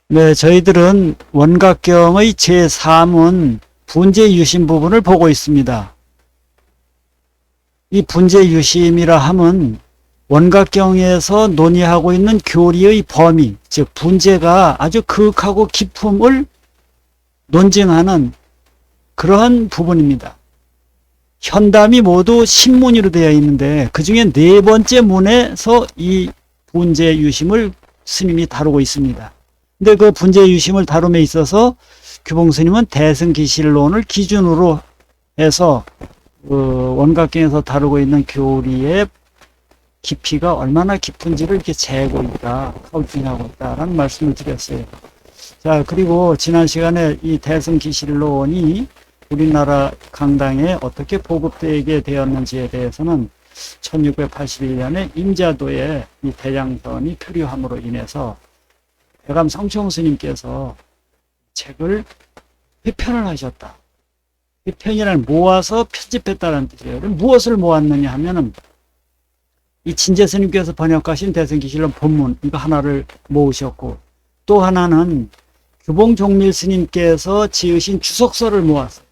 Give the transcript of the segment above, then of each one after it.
네, 저희들은 원각경의 제3은 분재유심 부분을 보고 있습니다. 이 분재유심이라 함은 원각경에서 논의하고 있는 교리의 범위, 즉 분재가 아주 극하고 깊음을 논증하는 그러한 부분입니다. 현담이 모두 10문으로 되어 있는데 그 중에 네 번째 문에서 이 분재유심을 스님이 다루고 있습니다. 근데 그 분재유심을 다룸에 있어서 규봉 스님은 대승기실론을 기준으로 해서 원각경에서 다루고 있는 교리의 깊이가 얼마나 깊은지를 이렇게 재고 있다, 카운팅하고 있다라는 말씀을 드렸어요. 자, 그리고 지난 시간에 이 대승기실론이 우리나라 강당에 어떻게 보급되게 되었는지에 대해서는 1681년에 임자도에 이 대장선이 표류함으로 인해서 배감 성총 스님께서 책을 회편을 하셨다. 회편이란 모아서 편집했다는 뜻이에요. 무엇을 모았느냐 하면은 이 진재 스님께서 번역하신 대승기실론 본문 이거 하나를 모으셨고, 또 하나는 규봉 종밀 스님께서 지으신 주석서를 모았어요.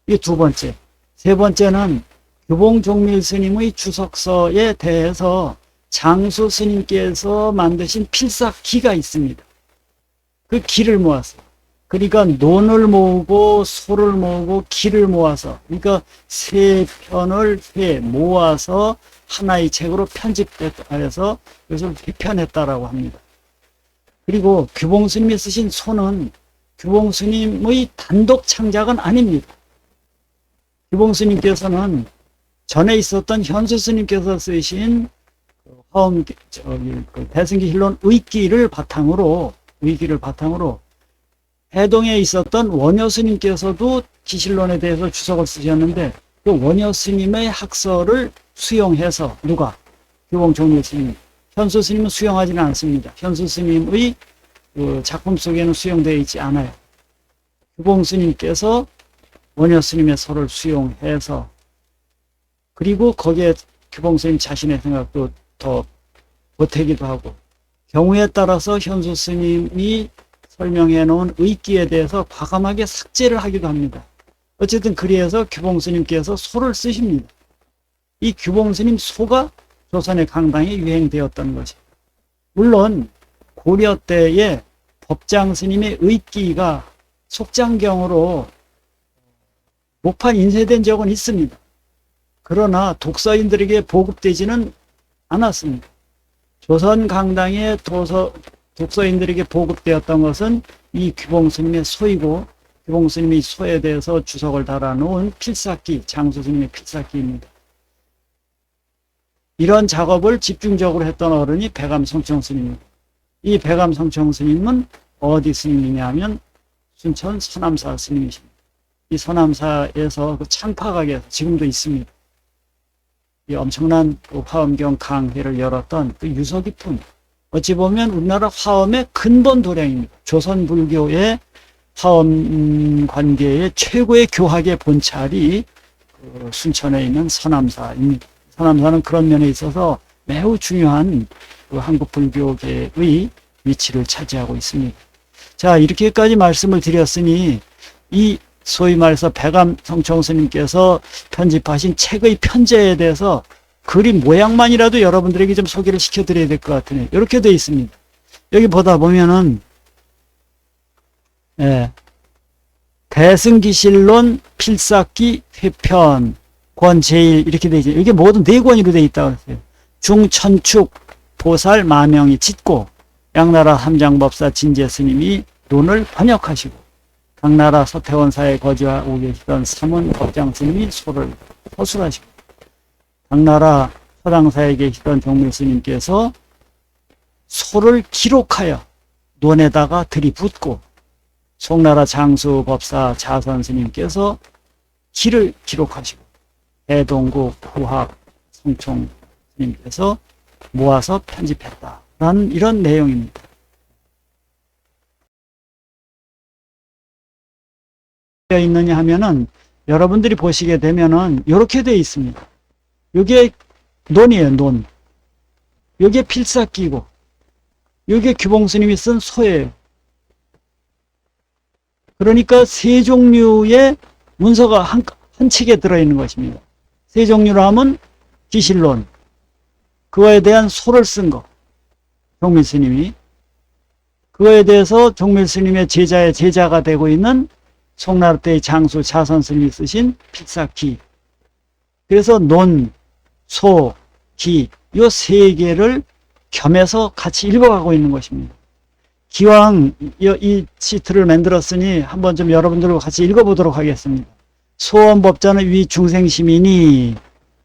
이게 두 번째. 세 번째는 규봉 종밀 스님의 주석서에 대해서 장수 스님께서 만드신 필사기가 있습니다. 그 기를 모았어요. 그러니까 논을 모으고 소를 모으고 기를 모아서, 그러니까 세 편을 모아서 하나의 책으로 편집해서 이것을 회편했다라고 합니다. 그리고 규봉 스님이 쓰신 소는 규봉 스님의 단독 창작은 아닙니다. 규봉 스님께서는 전에 있었던 현수 스님께서 쓰신 대승기실론 의기를 바탕으로 해동에 있었던 원효 스님께서도 기실론에 대해서 주석을 쓰셨는데 그 원효 스님의 학설을 수용해서 누가? 규봉 종밀 스님. 현수 스님은 수용하지는 않습니다. 현수 스님의 작품 속에는 수용되어 있지 않아요. 규봉 스님께서 원효 스님의 설을 수용해서, 그리고 거기에 규봉 스님 자신의 생각도 더 보태기도 하고, 경우에 따라서 현수 스님이 설명해 놓은 의기에 대해서 과감하게 삭제를 하기도 합니다. 어쨌든 그리해서 규봉 스님께서 소를 쓰십니다. 이 규봉 스님 소가 조선의 강당에 유행되었던 것이, 물론 고려 때에 법장 스님의 의기가 속장경으로 목판 인쇄된 적은 있습니다. 그러나 독서인들에게 보급되지는 않았습니다. 조선 강당의 독서인들에게 보급되었던 것은 이 규봉 스님의 소이고, 규봉 스님의 소에 대해서 주석을 달아놓은 필사기, 장수 스님의 필사기입니다. 이런 작업을 집중적으로 했던 어른이 배감 성총 스님입니다. 이 배감 성총 스님은 어디 스님이냐 하면 순천 서남사 스님이십니다. 이 서남사에서 그 창파각에서 지금도 있습니다. 이 엄청난 화엄경 강회를 열었던 그 유서 깊은, 어찌 보면 우리나라 화엄의 근본 도량입니다. 조선 불교의 화엄 관계의 최고의 교학의 본찰이 그 순천에 있는 서남사입니다. 서남사는 그런 면에 있어서 매우 중요한 그 한국 불교계의 위치를 차지하고 있습니다. 자, 이렇게까지 말씀을 드렸으니 이 소위 말해서 배감 성총 스님께서 편집하신 책의 편제에 대해서 그림 모양만이라도 여러분들에게 좀 소개를 시켜드려야 될 것 같으네요. 이렇게 되어 있습니다. 여기 보다 보면은 대승기실론 필사기 회편 권 제1 이렇게 되어 있죠. 이게 모두 4권으로 되어 있다고 했어요. 중천축 보살 마명이 짓고 양나라 함장법사 진재 스님이 논을 번역하시고 각 나라 서태원사에 거주하고 계시던 삼원 법장 스님이 소를 호술하시고, 각 나라 서당사에 계시던 종밀 스님께서 소를 기록하여 논에다가 들이붓고, 송나라 장수 법사 자선 스님께서 기를 기록하시고, 해동국 후학 성총 스님께서 모아서 편집했다라는 이런 내용입니다. 되어 있느냐 하면은 여러분들이 보시게 되면은 이렇게 되어 있습니다. 이게 논이에요, 논. 이게 필사기고, 이게 규봉스님이 쓴 소예요. 그러니까 세 종류의 문서가 한 책에 들어있는 것입니다. 세 종류로 하면 기실론, 그거에 대한 소를 쓴 거, 종밀스님이. 그거에 대해서 종밀스님의 제자의 제자가 되고 있는 송나라 때의 장수 자선스님이 쓰신 필사기. 그래서 논, 소, 기, 이 세 개를 겸해서 같이 읽어가고 있는 것입니다. 기왕 이 시트를 만들었으니 한번 좀 여러분들과 같이 읽어보도록 하겠습니다. 소원법자는 위 중생심이니,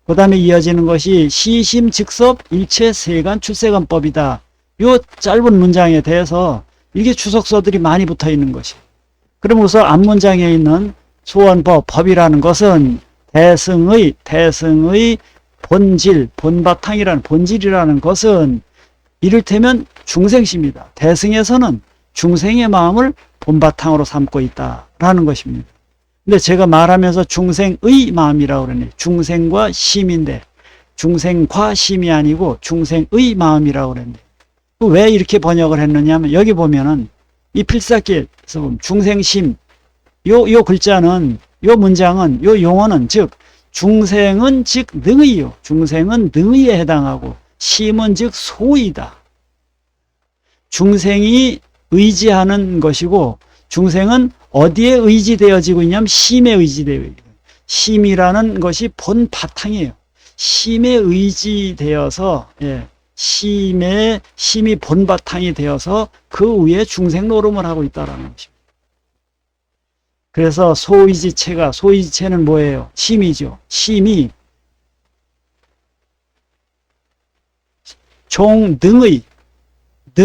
그 다음에 이어지는 것이 시심 즉섭 일체 세간 출세간법이다. 이 짧은 문장에 대해서 이게 주석서들이 많이 붙어 있는 것이. 그러면서 앞문장에 있는 소원법, 법이라는 것은 대승의 본질, 본바탕이라는 본질이라는 것은 이를테면 중생심이다. 대승에서는 중생의 마음을 본바탕으로 삼고 있다라는 것입니다. 근데 제가 말하면서 중생의 마음이라고 그러네. 중생과 심인데 중생과 심이 아니고 중생의 마음이라고 그랬는데 왜 이렇게 번역을 했느냐 하면 여기 보면은 이 필사기에서 보면 중생심 요 글자는 요 문장은 요 용어는 즉 중생은 즉 능의요. 중생은 능의에 해당하고 심은 즉 소이다. 중생이 의지하는 것이고 중생은 어디에 의지되어지고 있냐면 심에 의지되어 있어요. 심이라는 것이 본 바탕이에요. 심에 의지되어서 심이 본 바탕이 되어서 그 위에 중생 노름을 하고 있다는 것입니다. 그래서 소의지체는 뭐예요? 심이죠. 심이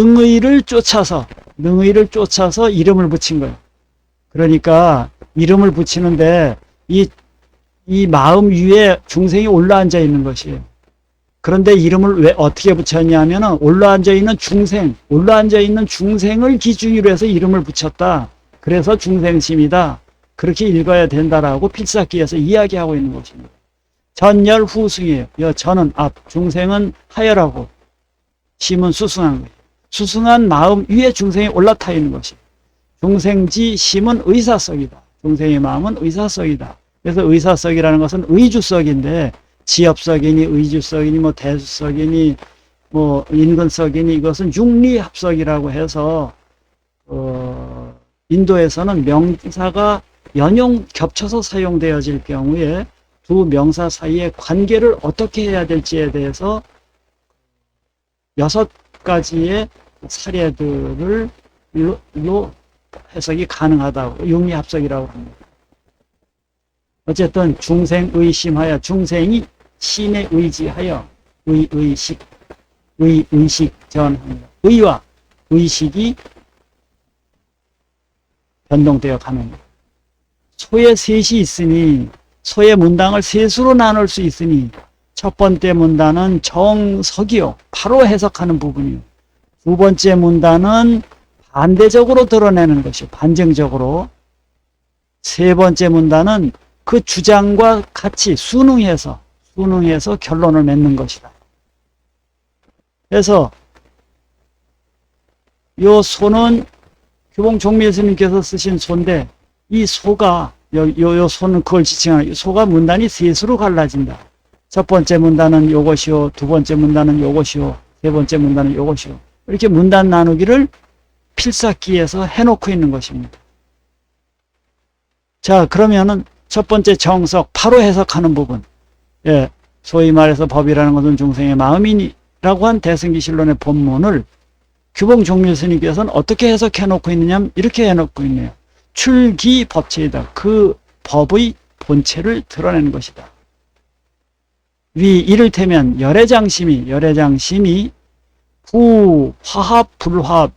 능의를 쫓아서 이름을 붙인 거예요. 그러니까 이름을 붙이는데 이 마음 위에 중생이 올라앉아 있는 것이에요. 그런데 이름을 왜 어떻게 붙였냐면은 올라앉아 있는 중생을 기준으로 해서 이름을 붙였다. 그래서 중생심이다. 그렇게 읽어야 된다라고 필사기에서 이야기하고 있는 것입니다. 전열 후승이에요. 전은 앞, 중생은 하열하고 심은 수승한 거예요. 수승한 마음 위에 중생이 올라타 있는 것이에요. 중생지 심은 의사석이다. 중생의 마음은 의사석이다. 그래서 의사석이라는 것은 의주석인데 지엽석이니 의주석이니 뭐 대수석이니 뭐 인근석이니 이것은 육리합석이라고 해서 인도에서는 명사가 연용 겹쳐서 사용되어질 경우에 두 명사 사이의 관계를 어떻게 해야 될지에 대해서 6가지의 사례들을 로 해석이 가능하다고 육리합석이라고 합니다. 어쨌든 중생의심하여 중생이 심에 의지하여 의식 전합니다. 의와 의식이 변동되어 가는 것. 소의 셋이 있으니 소의 문단을 셋으로 나눌 수 있으니 첫 번째 문단은 정석이요. 바로 해석하는 부분이요. 두 번째 문단은 반대적으로 드러내는 것이요. 반증적으로. 세 번째 문단은 그 주장과 같이 순응해서 결론을 맺는 것이다. 그래서 요 소는 규봉 종밀 스님께서 쓰신 소인데 이 소가 요 소는 그걸 지칭하는 소가 문단이 셋으로 갈라진다. 첫 번째 문단은 요것이요, 두 번째 문단은 요것이요, 세 번째 문단은 요것이요. 이렇게 문단 나누기를 필사기에서 해놓고 있는 것입니다. 자, 그러면은 첫 번째 정석, 바로 해석하는 부분. 소위 말해서 법이라는 것은 중생의 마음이니라고 한 대승기실론의 본문을 규봉 종밀 스님께서는 어떻게 해석해 놓고 있느냐면 이렇게 해놓고 있네요. 출기법체이다. 그 법의 본체를 드러내는 것이다. 이를테면 열애장심이 화합, 불화합,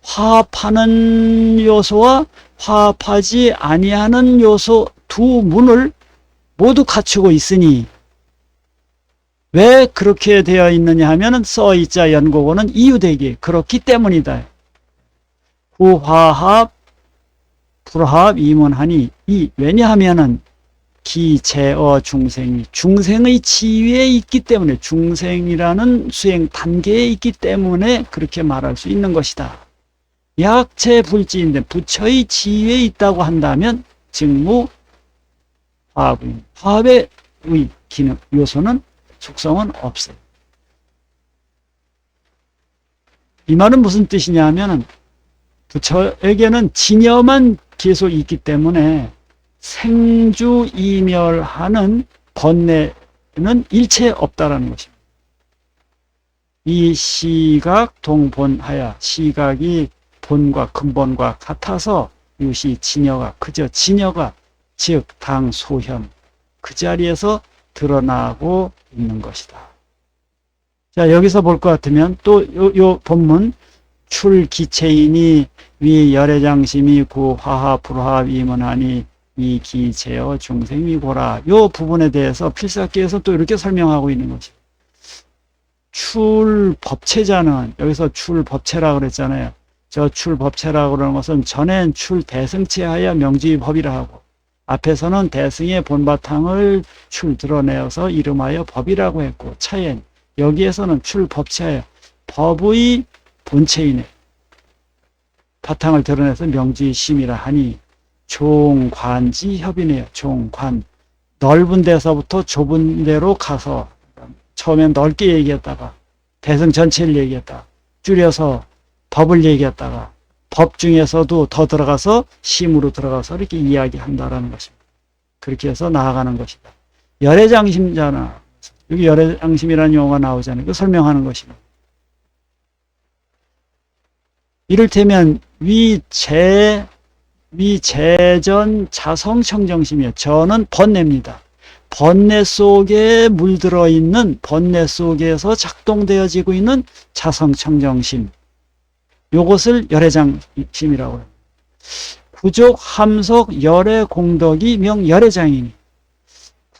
화합하는 요소와 화합하지 아니하는 요소 두 문을 모두 갖추고 있으니 왜 그렇게 되어 있느냐 하면은 써있자 연고고는 이유되기 그렇기 때문이다. 후화합, 불화합 이문하니 왜냐하면은 기제어 중생이 중생의 지위에 있기 때문에 중생이라는 수행 단계에 있기 때문에 그렇게 말할 수 있는 것이다. 약체불지인데 부처의 지위에 있다고 한다면 직무 화합입니다. 화합의 기능 요소는 속성은 없어요. 이 말은 무슨 뜻이냐면은 부처에게는 진여만 계속 있기 때문에 생주이멸하는 번뇌는 일체 없다라는 것입니다. 이 시각 동본하야 시각이 본과 근본과 같아서 유시 진여가 그저 진여가 즉 당소현 그 자리에서 드러나고 있는 것이다. 자 여기서 볼 것 같으면 또 요 본문 출기체이니 위 열애장심이 구화합 불화합 이문하니 이 기제어 중생이고라. 요 부분에 대해서 필사기에서 또 이렇게 설명하고 있는 것이죠. 출법체자는 여기서 출법체라고 그랬잖아요. 저 출법체라고 그러는 것은 전엔 출대승체하여 명지법이라 하고 앞에서는 대승의 본바탕을 드러내어서 이름하여 법이라고 했고 차엔 여기에서는 출법체하여 법의 본체이네. 바탕을 드러내서 명지심이라 하니 종관지협이네요. 종관. 넓은 데서부터 좁은 데로 가서 처음엔 넓게 얘기했다가 대승 전체를 얘기했다가 줄여서 법을 얘기했다가 법 중에서도 더 들어가서 심으로 들어가서 이렇게 이야기한다라는 것입니다. 그렇게 해서 나아가는 것이다. 열애장심자나 여기 열애장심이라는 용어가 나오잖아요. 그 설명하는 것입니다. 이를테면 위재전 자성청정심이에요. 저는 번뇌입니다. 번뇌 속에 물들어 있는 번뇌 속에서 작동되어지고 있는 자성청정심. 요것을 열애장심이라고 해요. 구족 함석 열애 공덕이 명 열애장이니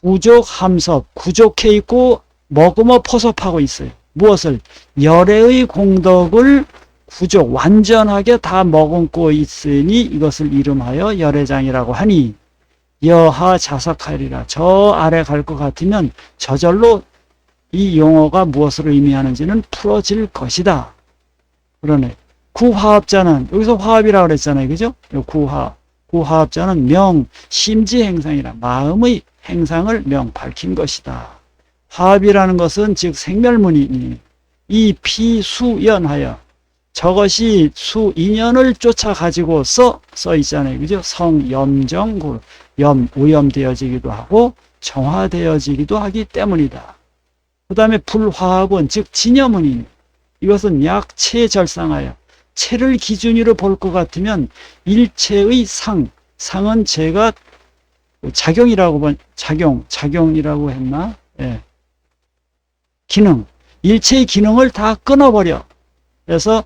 구족 함석 구족해 있고 머금어 포섭하고 있어요. 무엇을? 열애의 공덕을 구족 완전하게 다 머금고 있으니 이것을 이름하여 열애장이라고 하니 여하 자석하리라. 저 아래 갈 것 같으면 저절로 이 용어가 무엇을 의미하는지는 풀어질 것이다. 그러네. 구화합자는 여기서 화합이라고 그랬잖아요. 그죠? 구화합자는 명 심지 행상이라 마음의 행상을 명 밝힌 것이다. 화합이라는 것은 즉 생멸문이니 이 피수연하여 저것이 수인연을 쫓아 가지고 써 있잖아요. 그죠? 성염정구 오염되어지기도 하고 정화되어지기도 하기 때문이다. 그 다음에 불화합은 즉 진여문이니 이것은 약체절상하여 체를 기준으로 볼 것 같으면 일체의 상은 제가 작용이라고 했나? 예. 기능, 일체의 기능을 다 끊어버려. 그래서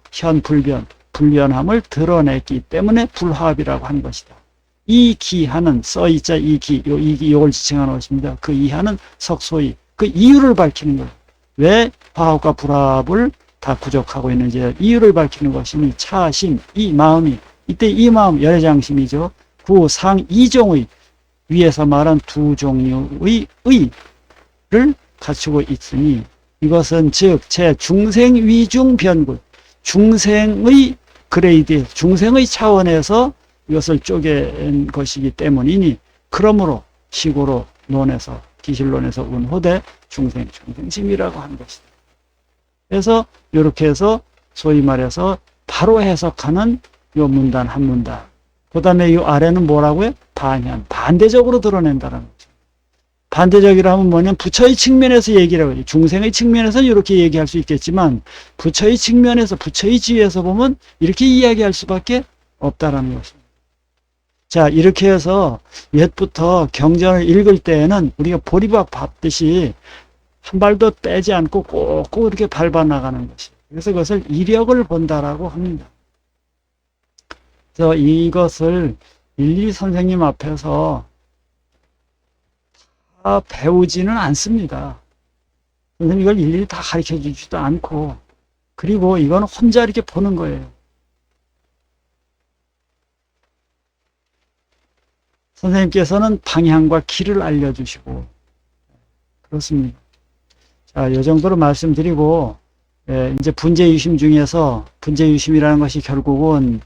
불변함을 드러냈기 때문에 불화합이라고 하는 것이다. 이 기하는 써있자 이걸 지칭하는 것입니다. 그 이하는 석소이 그 이유를 밝히는 거예요. 왜 화합과 불화합을 다 부족하고 있는지 이유를 밝히는 것이니 차심 이 마음이 이때 이 마음 열애장심이죠. 구상 이종의 위에서 말한 두 종류의 의를 갖추고 있으니 이것은 즉 제 중생 위중 변굴 중생의 그레이드 중생의 차원에서 이것을 쪼갠 것이기 때문이니 그러므로 시고로 논에서 기실론에서 운호대 중생심이라고 하는 것이다. 그래서 이렇게 해서 소위 말해서 바로 해석하는 요 문단 한 문단. 그 다음에 이 아래는 뭐라고요? 반현. 반대적으로 드러낸다는 거죠. 반대적이라 하면 뭐냐면 부처의 측면에서 얘기를 하죠. 중생의 측면에서는 이렇게 얘기할 수 있겠지만 부처의 측면에서 부처의 지위에서 보면 이렇게 이야기할 수밖에 없다라는 것입니다. 자 이렇게 해서 옛부터 경전을 읽을 때에는 우리가 보리밥 밟듯이 한 발도 빼지 않고 꼭꼭 이렇게 밟아 나가는 것이에요. 그래서 그것을 이력을 본다라고 합니다. 그래서 이것을 일일이 선생님 앞에서 다 배우지는 않습니다. 선생님 이걸 일일이 다 가르쳐 주지도 않고 그리고 이건 혼자 이렇게 보는 거예요. 선생님께서는 방향과 길을 알려주시고 그렇습니다. 자, 이 정도로 말씀드리고 이제 분재유심 중에서 분재유심이라는 것이 결국은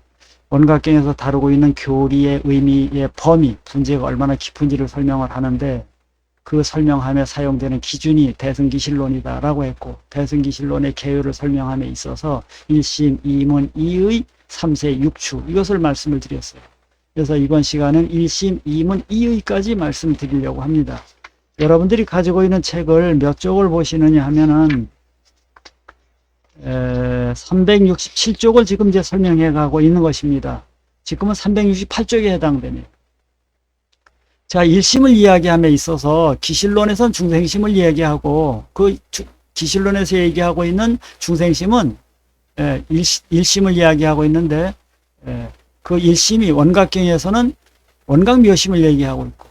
원각경에서 다루고 있는 교리의 의미의 범위, 분재가 얼마나 깊은지를 설명을 하는데 그 설명함에 사용되는 기준이 대승기실론이다라고 했고 대승기실론의 개요를 설명함에 있어서 1심, 2문, 2의 3세, 6추 이것을 말씀을 드렸어요. 그래서 이번 시간은 1심, 2문, 2의까지 말씀을 드리려고 합니다. 여러분들이 가지고 있는 책을 몇 쪽을 보시느냐 하면은 367쪽을 지금 이제 설명해 가고 있는 것입니다. 지금은 368쪽에 해당됩니다. 자, 1심을 이야기함에 있어서 기실론에선 중생심을 이야기하고 그 기실론에서 얘기하고 있는 중생심은 1심을 이야기하고 있는데 그 1심이 원각경에서는 원각묘심을 얘기하고 있고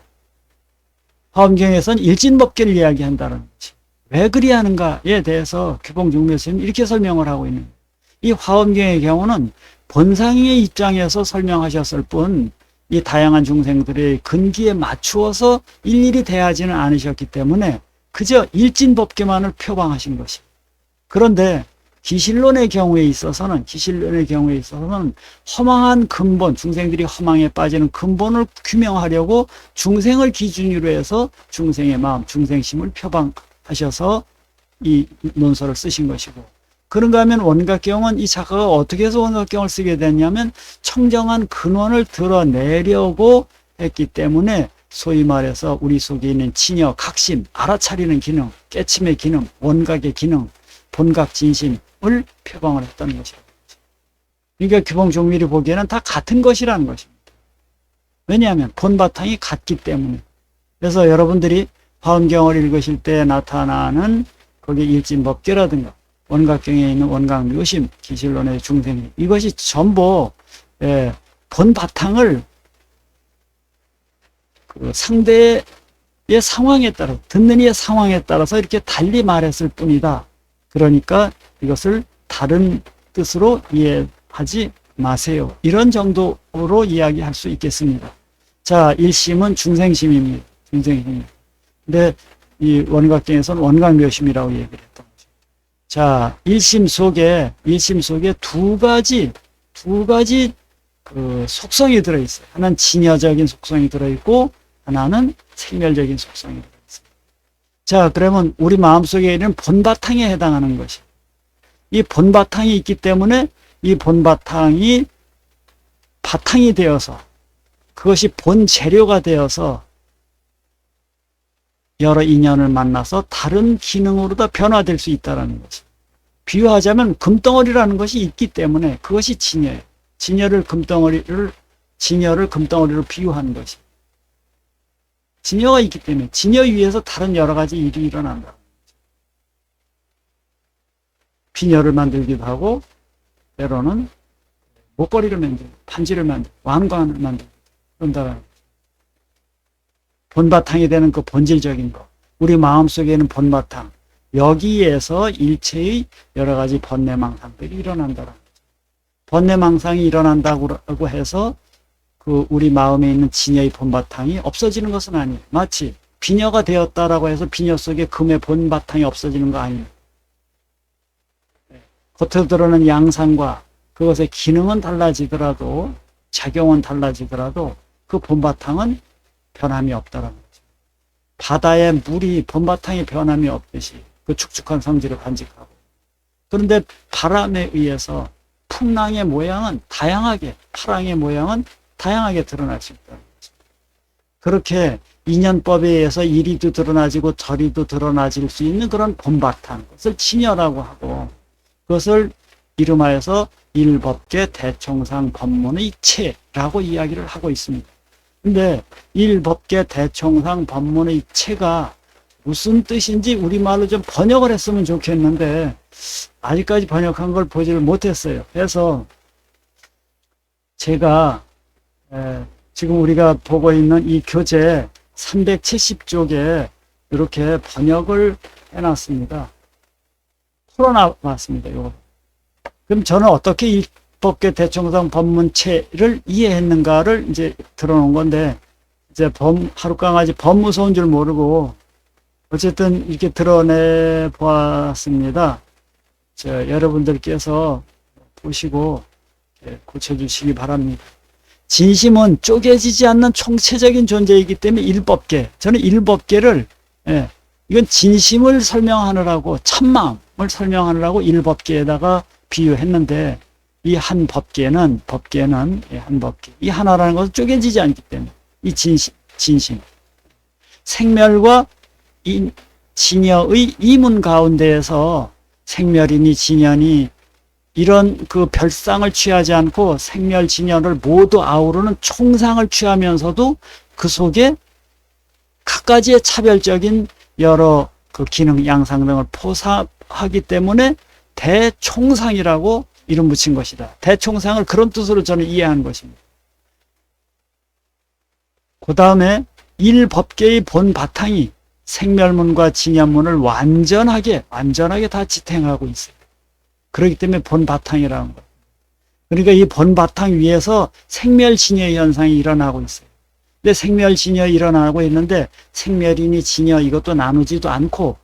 화엄경에서는 일진법계를 이야기한다는 거지. 왜 그리 하는가에 대해서 규봉중묘스는 이렇게 설명을 하고 있는 거예요. 이 화엄경의 경우는 본상의 입장에서 설명하셨을 뿐 이 다양한 중생들의 근기에 맞추어서 일일이 대하지는 않으셨기 때문에 그저 일진법계만을 표방하신 것입니다. 그런데 기실론의 경우에 있어서는 허망한 근본, 중생들이 허망에 빠지는 근본을 규명하려고 중생을 기준으로 해서 중생의 마음, 중생심을 표방하셔서 이 논설을 쓰신 것이고, 그런가 하면 원각경은 이 작가가 어떻게 해서 원각경을 쓰게 됐냐면 청정한 근원을 드러내려고 했기 때문에 소위 말해서 우리 속에 있는 진여, 각심, 알아차리는 기능, 깨침의 기능, 원각의 기능, 본각 진심을 표방을 했다는 것입니다. 그러니까 규봉종밀이 보기에는 다 같은 것이라는 것입니다. 왜냐하면 본바탕이 같기 때문에. 그래서 여러분들이 화엄경을 읽으실 때 나타나는 거기 일진법계라든가 원각경에 있는 원각묘심, 기실론의 중생심, 이것이 전부 본바탕을 그 상대의 상황에 따라, 듣는 이의 상황에 따라서 이렇게 달리 말했을 뿐이다. 그러니까 이것을 다른 뜻으로 이해하지 마세요. 이런 정도로 이야기할 수 있겠습니다. 자, 1심은 중생심입니다. 중생심입니다. 근데 이 원각경에서는 원각묘심이라고 얘기를 했던 거죠. 자, 1심 속에 두 가지 그 속성이 들어있어요. 하나는 진여적인 속성이 들어있고 하나는 생멸적인 속성이 들어있습니다. 자, 그러면 우리 마음속에 있는 본바탕에 해당하는 것이, 이 본바탕이 있기 때문에 이 본바탕이 바탕이 되어서 그것이 본재료가 되어서 여러 인연을 만나서 다른 기능으로 다 변화될 수 있다는 것입니다. 비유하자면 금덩어리라는 것이 있기 때문에 그것이 진여예요. 진여를 금덩어리로 비유하는 것입니다. 진여가 있기 때문에 진여 위에서 다른 여러 가지 일이 일어난다. 비녀를 만들기도 하고 때로는 목걸이를 만들고 반지를 만들고 왕관을 만들고 그런다는 거죠. 본바탕이 되는 그 본질적인 것, 우리 마음속에는 본바탕, 여기에서 일체의 여러 가지 번뇌망상들이 일어난다는 거죠. 번뇌망상이 일어난다고 해서 그 우리 마음에 있는 진여의 본바탕이 없어지는 것은 아니에요. 마치 비녀가 되었다라고 해서 비녀 속에 금의 본바탕이 없어지는 거 아니에요. 겉으로 드러나는 양상과 그것의 기능은 달라지더라도, 작용은 달라지더라도 그 본바탕은 변함이 없다는 거죠. 바다의 물이 본바탕에 변함이 없듯이 그 축축한 성질을 간직하고, 그런데 바람에 의해서 풍랑의 모양은 다양하게, 파랑의 모양은 다양하게 드러날 수 있다는 거죠. 그렇게 인연법에 의해서 이리도 드러나지고 저리도 드러나질 수 있는 그런 본바탕, 그것을 진여라고 하고, 그것을 이름하여서 일법계 대총상 법문의 체라고 이야기를 하고 있습니다. 근데 일법계 대총상 법문의 체가 무슨 뜻인지 우리말로 좀 번역을 했으면 좋겠는데 아직까지 번역한 걸 보지를 못했어요. 그래서 제가 지금 우리가 보고 있는 이 교재 370쪽에 이렇게 번역을 해놨습니다. 풀어놨습니다. 요거. 그럼 저는 어떻게 일법계 대총상 법문체를 이해했는가를 이제 들어놓은 건데, 이제 하룻강아지 무서운 줄 모르고 어쨌든 이렇게 드러내 보았습니다. 여러분들께서 보시고 고쳐주시기 바랍니다. 진심은 쪼개지지 않는 총체적인 존재이기 때문에 일법계. 저는 일법계를, 이건 진심을 설명하느라고, 참마음을 설명하느라고 일법계에다가 비유했는데, 이 한 법계는, 한 법계. 이 하나라는 것은 쪼개지지 않기 때문에, 이 진심. 생멸과 진여의 이문 가운데에서 생멸이니 진여니 이런 그 별상을 취하지 않고 생멸 진여를 모두 아우르는 총상을 취하면서도 그 속에 각가지의 차별적인 여러 그 기능 양상 등을 포사하기 때문에 대총상이라고 이름 붙인 것이다. 대총상을 그런 뜻으로 저는 이해한 것입니다. 그 다음에 일법계의 본 바탕이 생멸문과 진여문을 완전하게 다 지탱하고 있어요. 그렇기 때문에 본 바탕이라는 거예요. 그러니까 이 본 바탕 위에서 생멸 진여 현상이 일어나고 있어요. 근데 생멸 진여 일어나고 있는데 생멸이니 진여 이것도 나누지도 않고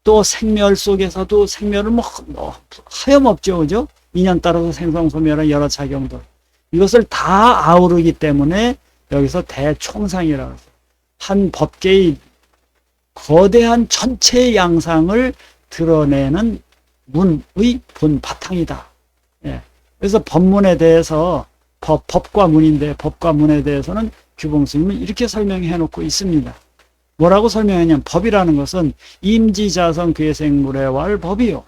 또 생멸 속에서도 생멸은 하염없죠. 그죠? 인연 따라서 생성소멸한 여러 작용들. 이것을 다 아우르기 때문에 여기서 대총상이라고 해요. 한 법계의 거대한 전체의 양상을 드러내는 문의 본 바탕이다. 그래서 법문에 대해서 법과 문인데 법과 문에 대해서는 규봉스님은 이렇게 설명해 놓고 있습니다. 뭐라고 설명했냐면 법이라는 것은 임지자성 괴생무례왈 법이요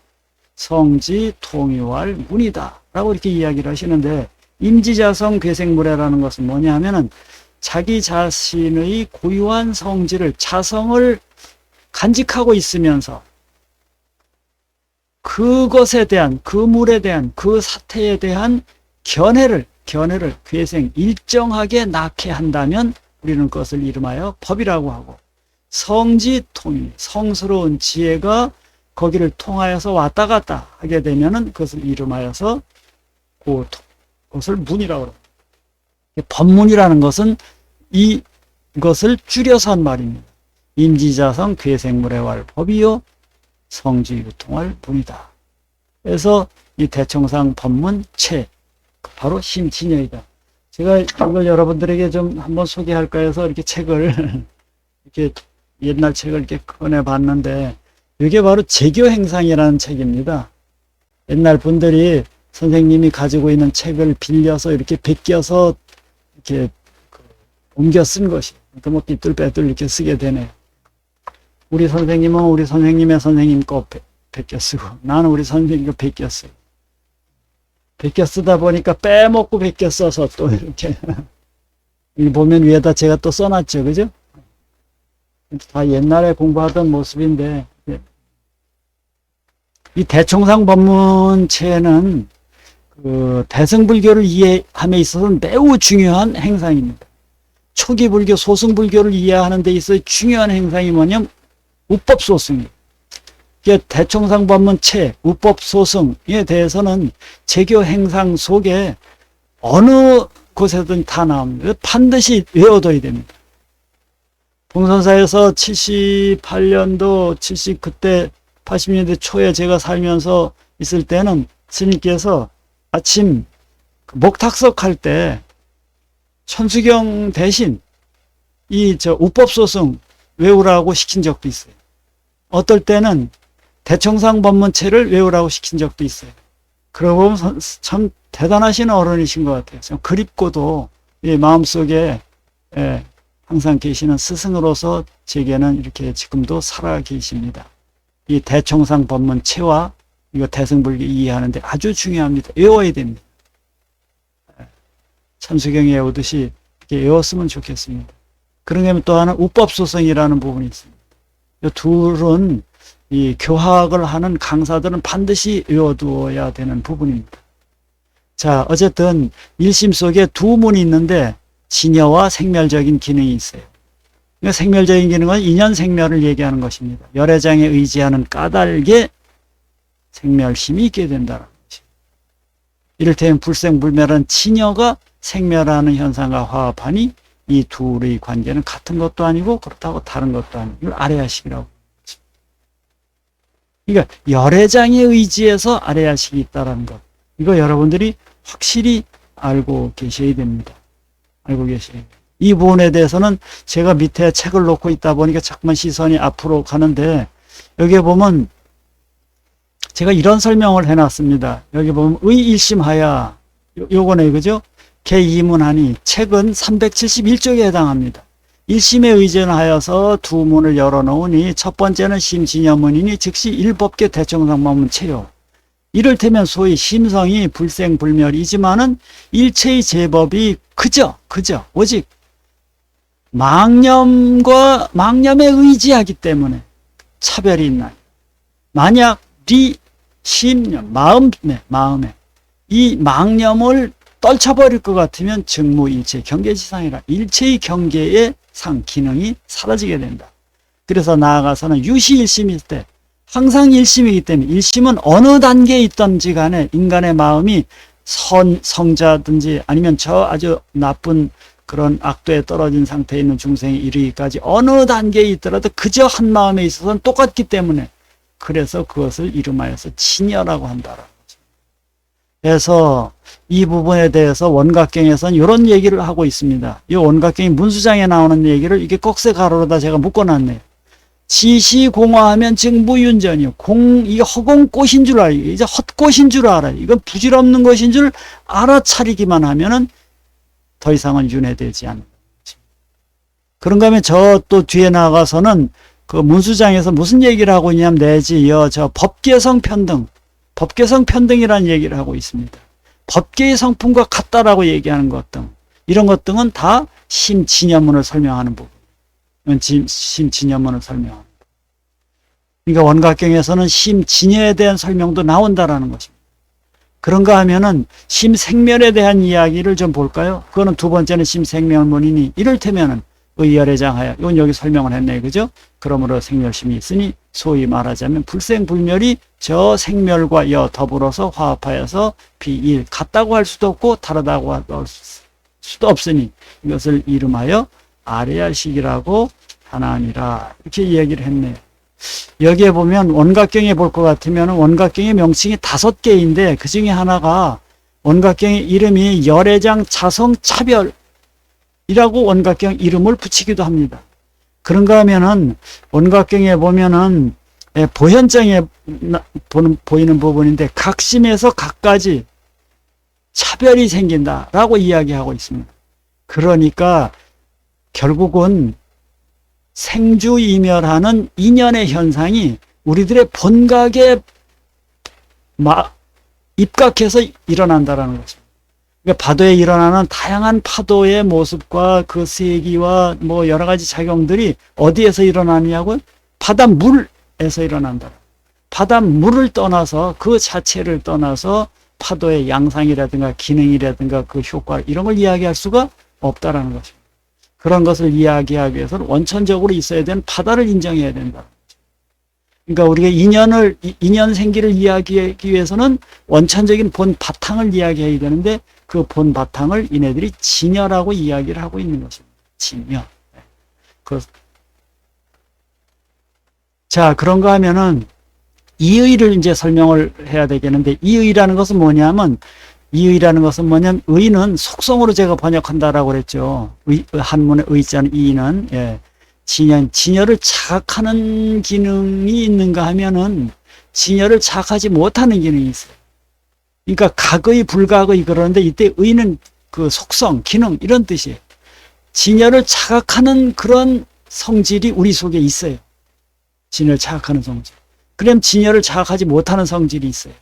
성지 통유왈 문이다 라고 이렇게 이야기를 하시는데, 임지자성 괴생무례라는 것은 뭐냐 하면은 자기 자신의 고유한 성질을, 자성을 간직하고 있으면서 그것에 대한, 그 물에 대한, 그 사태에 대한 견해를 괴생, 일정하게 낳게 한다면 우리는 그것을 이름하여 법이라고 하고, 성지통일, 성스러운 지혜가 거기를 통하여서 왔다 갔다 하게 되면은 그것을 이름하여서 고통, 그것을 문이라고 합니다. 법문이라는 것은 이것을 줄여서 한 말입니다. 임지자성 괴생무례왈 법이요 성지유통할 문이다. 그래서 이 대총상 법문 채, 바로 심진여이다. 제가 이걸 여러분들에게 좀 한번 소개할까 해서 이렇게 책을 이렇게 옛날 책을 이렇게 꺼내 봤는데, 이게 바로 재교행상이라는 책입니다. 옛날 분들이 선생님이 가지고 있는 책을 빌려서 이렇게 베껴서 이렇게 옮겨 쓴 것이, 그러니까 뭐 삐뚤빼뚤 이렇게 쓰게 되네요. 우리 선생님은 우리 선생님의 선생님 거 베껴 쓰고, 나는 우리 선생님 거 베껴 쓰고, 베껴 쓰다 보니까 빼먹고 베껴 써서 또 이렇게 여기 보면 위에다 제가 또 써놨죠, 그죠? 다 옛날에 공부하던 모습인데, 이 대총상 법문체는 그 대승불교를 이해함에 있어서는 매우 중요한 행상입니다. 초기 불교, 소승불교를 이해하는 데 있어서 중요한 행상이 뭐냐면 우법소승이에요. 대총상 법문체, 우법소승에 대해서는 재교 행상 속에 어느 곳에든 다 나옵니다. 반드시 외워둬야 됩니다. 봉선사에서 78년도, 그때 80년대 초에 제가 살면서 있을 때는 스님께서 아침 목탁석 할 때 천수경 대신 우법소승 외우라고 시킨 적도 있어요. 어떨 때는 대총상 법문체를 외우라고 시킨 적도 있어요. 그러고 보면 참 대단하신 어른이신 것 같아요. 참 그립고도 마음속에 항상 계시는 스승으로서 제게는 이렇게 지금도 살아 계십니다. 이 대총상 법문체와 이거 대승불교 이해하는데 아주 중요합니다. 외워야 됩니다. 천수경 외우듯이 이렇게 외웠으면 좋겠습니다. 그러면 또 하나 우법소승이라는 부분이 있습니다. 이 둘은 이 교학을 하는 강사들은 반드시 외워두어야 되는 부분입니다. 자, 어쨌든 일심 속에 두 문이 있는데 진여와 생멸적인 기능이 있어요. 그러니까 생멸적인 기능은 인연 생멸을 얘기하는 것입니다. 열애장에 의지하는 까닭에 생멸심이 있게 된다는 것입니다. 이를테면 불생불멸한 진여가 생멸하는 현상과 화합하니 이 둘의 관계는 같은 것도 아니고 그렇다고 다른 것도 아니고 이걸 아레아식이라고. 그러니까 열애장의 의지에서 아레아식이 있다는 것. 이거 여러분들이 확실히 알고 계셔야 됩니다. 알고 계셔야 됩니다. 이 부분에 대해서는 제가 밑에 책을 놓고 있다 보니까 자꾸만 시선이 앞으로 가는데 여기에 보면 제가 이런 설명을 해놨습니다. 여기 보면 의일심하야 요거네 그죠? 개이문하니 책은 371쪽에 해당합니다. 1심에 의존하여서 두 문을 열어놓으니 첫 번째는 심진여문이니 즉시 일법계 대청상법문 체요. 이를테면 소위 심성이 불생불멸이지만은 일체의 제법이 그저 오직 망념에 의지하기 때문에 차별이 있나요? 만약 심념 마음에 이 망념을 떨쳐버릴 것 같으면 증무일체 경계지상이라 일체의 경계의 상 기능이 사라지게 된다. 그래서 나아가서는 유시일심일 때 항상 일심이기 때문에 일심은 어느 단계에 있든지 간에 인간의 마음이 성자든지 아니면 저 아주 나쁜 그런 악도에 떨어진 상태에 있는 중생이 이르기까지 어느 단계에 있더라도 그저 한 마음에 있어서는 똑같기 때문에 그래서 그것을 이름하여서 진여라고 한다라는 거죠. 그래서 이 부분에 대해서 원각경에서는 이런 얘기를 하고 있습니다. 이 원각경이 문수장에 나오는 얘기를 이게 꺽쇠 가로로다 제가 묶어놨네요. 지시공화하면 증부윤전이요. 이 허공꽃인 줄 알아요. 이제 헛꽃인 줄 알아요. 이건 부질없는 것인 줄 알아차리기만 하면은 더 이상은 윤회되지 않는 거죠. 그런가 하면 저 또 뒤에 나가서는 그 문수장에서 무슨 얘기를 하고 있냐면 내지요. 저 법계성 편등이라는 얘기를 하고 있습니다. 법계의 성품과 같다라고 얘기하는 것 등 이런 것 등은 다 심진여문을 설명하는 부분. 심진여문을 설명합니다. 그러니까 원각경에서는 심진여에 대한 설명도 나온다라는 것입니다. 그런가 하면은 심생멸에 대한 이야기를 좀 볼까요? 그거는 두 번째는 심생멸문이니 이를테면은 의열애장하여 이건 여기 설명을 했네요. 그죠? 그러므로 생멸심이 있으니 소위 말하자면 불생불멸이 저 생멸과 여 더불어서 화합하여서 비일 같다고 할 수도 없고 다르다고 할 수도 없으니 이것을 이름하여 아레아식이라고 하나니라 이렇게 얘기를 했네요. 여기에 보면 원각경에 볼 것 같으면 원각경의 명칭이 5개인데 그 중에 하나가 원각경의 이름이 열애장 자성차별이라고 원각경 이름을 붙이기도 합니다. 그런가 하면은 원각경에 보면은 보현장에 보이는 부분인데 각심에서 각까지 차별이 생긴다라고 이야기하고 있습니다. 그러니까 결국은 생주이멸하는 인연의 현상이 우리들의 본각에 입각해서 일어난다라는 거죠. 그러니까 파도에 일어나는 다양한 파도의 모습과 그 세기와 뭐 여러 가지 작용들이 어디에서 일어나냐고요? 바닷물에서 일어난다. 바닷물을 떠나서 그 자체를 떠나서 파도의 양상이라든가 기능이라든가 그 효과 이런 걸 이야기할 수가 없다라는 것입니다. 그런 것을 이야기하기 위해서는 원천적으로 있어야 되는 바다를 인정해야 된다. 그러니까 우리가 인연 생기를 이야기하기 위해서는 원천적인 본 바탕을 이야기해야 되는데 그 본 바탕을 이네들이 진여라고 이야기를 하고 있는 것입니다. 진여. 자, 그런가 하면은 이의를 이제 설명을 해야 되겠는데 이의라는 것은 뭐냐면 의는 속성으로 제가 번역한다라고 그랬죠. 한문의 의자는 이는 진여를 자각하는 기능이 있는가 하면은 진여를 자각하지 못하는 기능이 있어요. 그러니까 각의 불각의 그러는데 이때 의는 그 속성, 기능 이런 뜻이에요. 진여를 자각하는 그런 성질이 우리 속에 있어요. 진여를 자각하는 성질. 그럼 진여를 자각하지 못하는 성질이 있어요.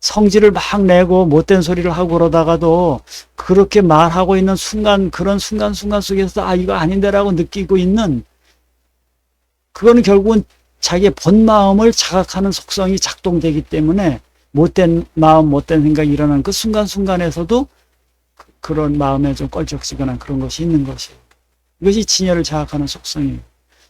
성질을 막 내고 못된 소리를 하고 그러다가도 그렇게 말하고 있는 순간 그런 순간 속에서 아 이거 아닌데라고 느끼고 있는 그거는 결국은 자기의 본 마음을 자각하는 속성이 작동되기 때문에 못된 마음 못된 생각이 일어나는 그 순간순간에서도 그런 마음에 좀 껄쩍지근한 그런 것이 있는 것이에요. 이것이 진여를 자각하는 속성이에요.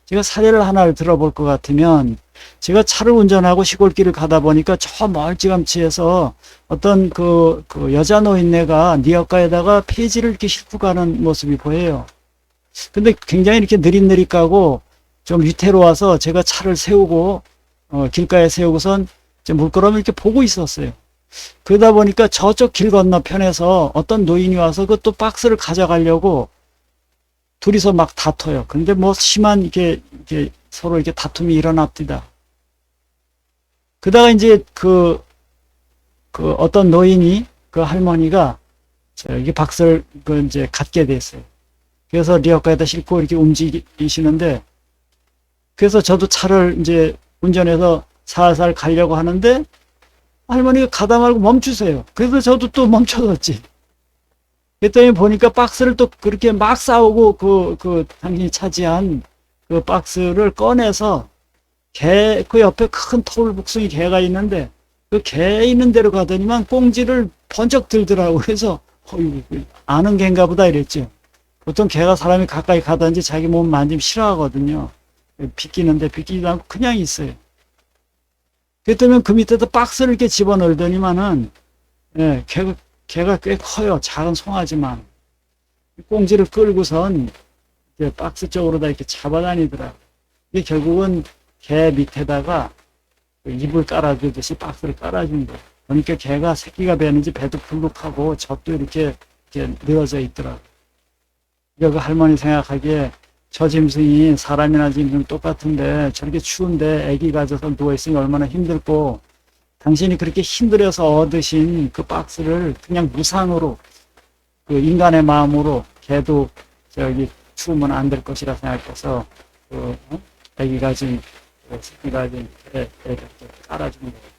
제가 사례를 하나를 들어볼 것 같으면 제가 차를 운전하고 시골길을 가다 보니까 저 멀찌감치해서 어떤 그 여자 노인네가 니어가에다가 폐지를 이렇게 싣고 가는 모습이 보여요. 근데 굉장히 이렇게 느릿느릿 가고 좀 위태로워서 제가 차를 세우고 길가에 세우고선 물끄러미 이렇게 보고 있었어요. 그러다 보니까 저쪽 길 건너편에서 어떤 노인이 와서 그또 박스를 가져가려고 둘이서 막 다퉈요. 근데 뭐 심한 이렇게 서로 이렇게 다툼이 일어납니다. 그러다가 이제 그 어떤 노인이 그 할머니가 이게 박스를 이제 갖게 됐어요. 그래서 리어카에다 싣고 이렇게 움직이시는데, 그래서 저도 차를 이제 운전해서 살살 가려고 하는데 할머니가 가다 말고 멈추세요. 그래서 저도 또 멈춰섰지. 그랬더니 보니까 박스를 또 그렇게 막 싸우고 당신이 차지한 그 박스를 꺼내서 그 옆에 큰 터울복숭이 개가 있는데 그 개 있는 데로 가더니만 꽁지를 번쩍 들더라고. 그래서 아는 개인가 보다 이랬죠. 보통 개가 사람이 가까이 가든지 자기 몸 만지면 싫어하거든요. 비끼는데 비끼지도 않고 그냥 있어요. 그랬더니 그 밑에다 박스를 이렇게 집어넣더니만은, 예, 개가 꽤 커요. 작은 송아지만. 꽁지를 끌고선 이렇게 박스 쪽으로 다 이렇게 잡아다니더라고요. 이게 결국은 개 밑에다가 이불 깔아주듯이 박스를 깔아준 거예요. 그러니까 개가 새끼가 배는지 배도 불룩하고 젖도 이렇게 늘어져 있더라고요. 그 할머니 생각하기에 저 짐승이 사람이나 짐승 똑같은데 저렇게 추운데 애기 가져서 누워있으니 얼마나 힘들고, 당신이 그렇게 힘들어서 얻으신 그 박스를 그냥 무상으로 그 인간의 마음으로 개도 추우면 안 될 것이라 생각해서 애기 가진 새끼 가진 애를 깔아준 거예요.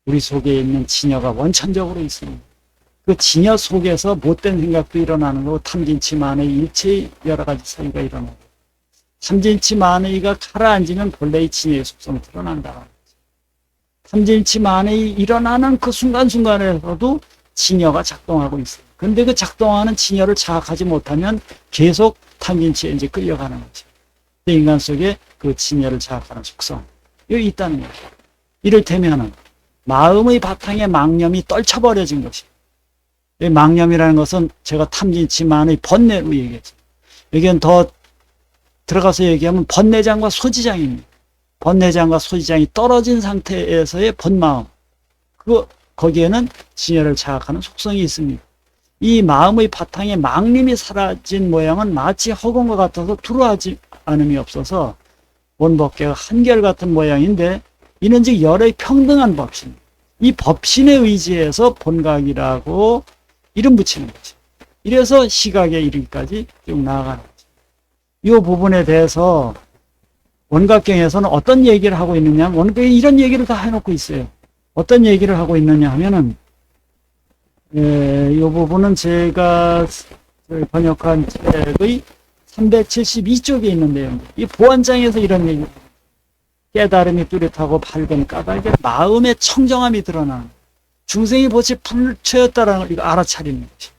우리 속에 있는 진여가 원천적으로 있습니다. 그 진여 속에서 못된 생각도 일어나는 거고, 탐진치만의 일체의 여러 가지 사유가 일어나고, 탐진치만의가 가라앉으면 본래의 진여의 속성이 드러난다. 탐진치만의 일어나는 그 순간순간에서도 진여가 작동하고 있어요. 근데 그 작동하는 진여를 자각하지 못하면 계속 탐진치에 이제 끌려가는 거죠. 인간 속에 그 진여를 자각하는 속성, 여기 있다는 거죠. 이를테면은 마음의 바탕에 망념이 떨쳐버려진 것이에요. 이 망념이라는 것은 제가 탐진치만의 번뇌로 얘기했죠. 여기는 더 들어가서 얘기하면 번뇌장과 소지장입니다. 번뇌장과 소지장이 떨어진 상태에서의 본마음, 거기에는 진여를 자각하는 속성이 있습니다. 이 마음의 바탕에 망님이 사라진 모양은 마치 허공과 같아서 두루하지 않음이 없어서 원법계가 한결같은 모양인데, 이는 즉 열의 평등한 법신, 이 법신에 의지해서 본각이라고 이름 붙이는 거죠. 이래서 시각에 이르기까지 쭉 나아가는 거죠. 이 부분에 대해서 원각경에서는 어떤 얘기를 하고 있느냐, 원각경이 이런 얘기를 다 해놓고 있어요. 어떤 얘기를 하고 있느냐 하면은, 이 부분은 제가 번역한 책의 372쪽에 있는데요. 이 보안장에서 이런 얘기, 깨달음이 뚜렷하고 밝은 까닭에 마음의 청정함이 드러나는, 중생이 보치 불처였다라는 걸 알아차리는 것이.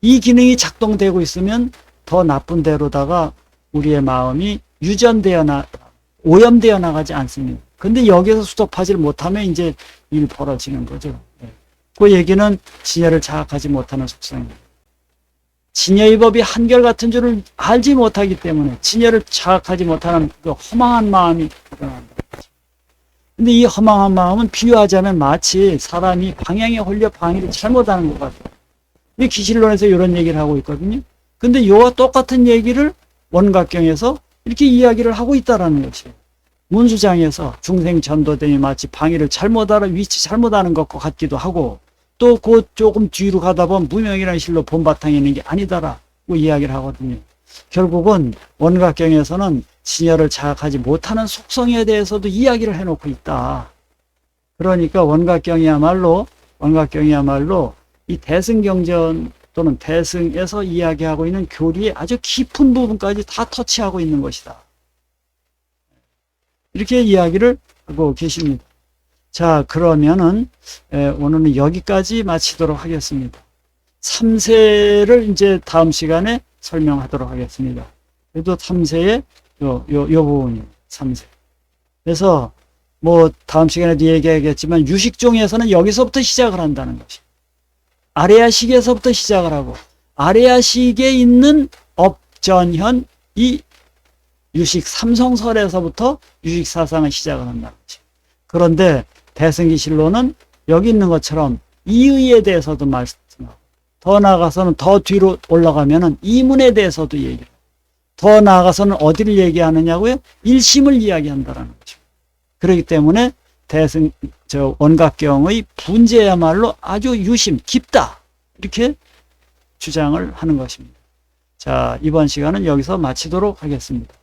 이 기능이 작동되고 있으면 더 나쁜 대로다가 우리의 마음이 오염되어 나가지 않습니다. 근데 여기서 스톱하지 못하면 이제 일 벌어지는 거죠. 그 얘기는 진여를 자각하지 못하는 속성입니다. 진여의 법이 한결같은 줄을 알지 못하기 때문에 진여를 자각하지 못하는 그 허망한 마음이 일어난다. 근데 이 허망한 마음은 비유하자면 마치 사람이 방향에 홀려 방해를 잘못하는 것 같아요. 이 기실론에서 이런 얘기를 하고 있거든요. 근데 이와 똑같은 얘기를 원각경에서 이렇게 이야기를 하고 있다라는 것이에요. 문수장에서 중생 전도됨이 마치 방해를 잘못 알아 위치 잘못하는 것과 같기도 하고, 또 그 조금 뒤로 가다 보면 무명이라는 실로 본바탕에 있는 게 아니다라고 이야기를 하거든요. 결국은 원각경에서는 진여를 자각하지 못하는 속성에 대해서도 이야기를 해놓고 있다. 그러니까 원각경이야말로 이 대승경전 또는 대승에서 이야기하고 있는 교리의 아주 깊은 부분까지 다 터치하고 있는 것이다. 이렇게 이야기를 하고 계십니다. 자, 그러면은 오늘은 여기까지 마치도록 하겠습니다. 3세를 이제 다음 시간에 설명하도록 하겠습니다. 그래도 3세의 요 부분이에요. 3세. 그래서 뭐 다음 시간에도 얘기하겠지만 유식종에서는 여기서부터 시작을 한다는 것이. 아레아식에서부터 시작을 하고 아레아식에 있는 업전현 이 유식 삼성설에서부터 유식 사상을 시작을 한다는 거죠. 그런데 대승기실론은 여기 있는 것처럼 이의에 대해서도 말씀하고 더 나아가서는 더 뒤로 올라가면은 이문에 대해서도 얘기를 더 나아가서는 어디를 얘기하느냐고요? 일심을 이야기한다라는 거죠. 그렇기 때문에 원각경의 분재야말로 아주 유심 깊다 이렇게 주장을 하는 것입니다. 자, 이번 시간은 여기서 마치도록 하겠습니다.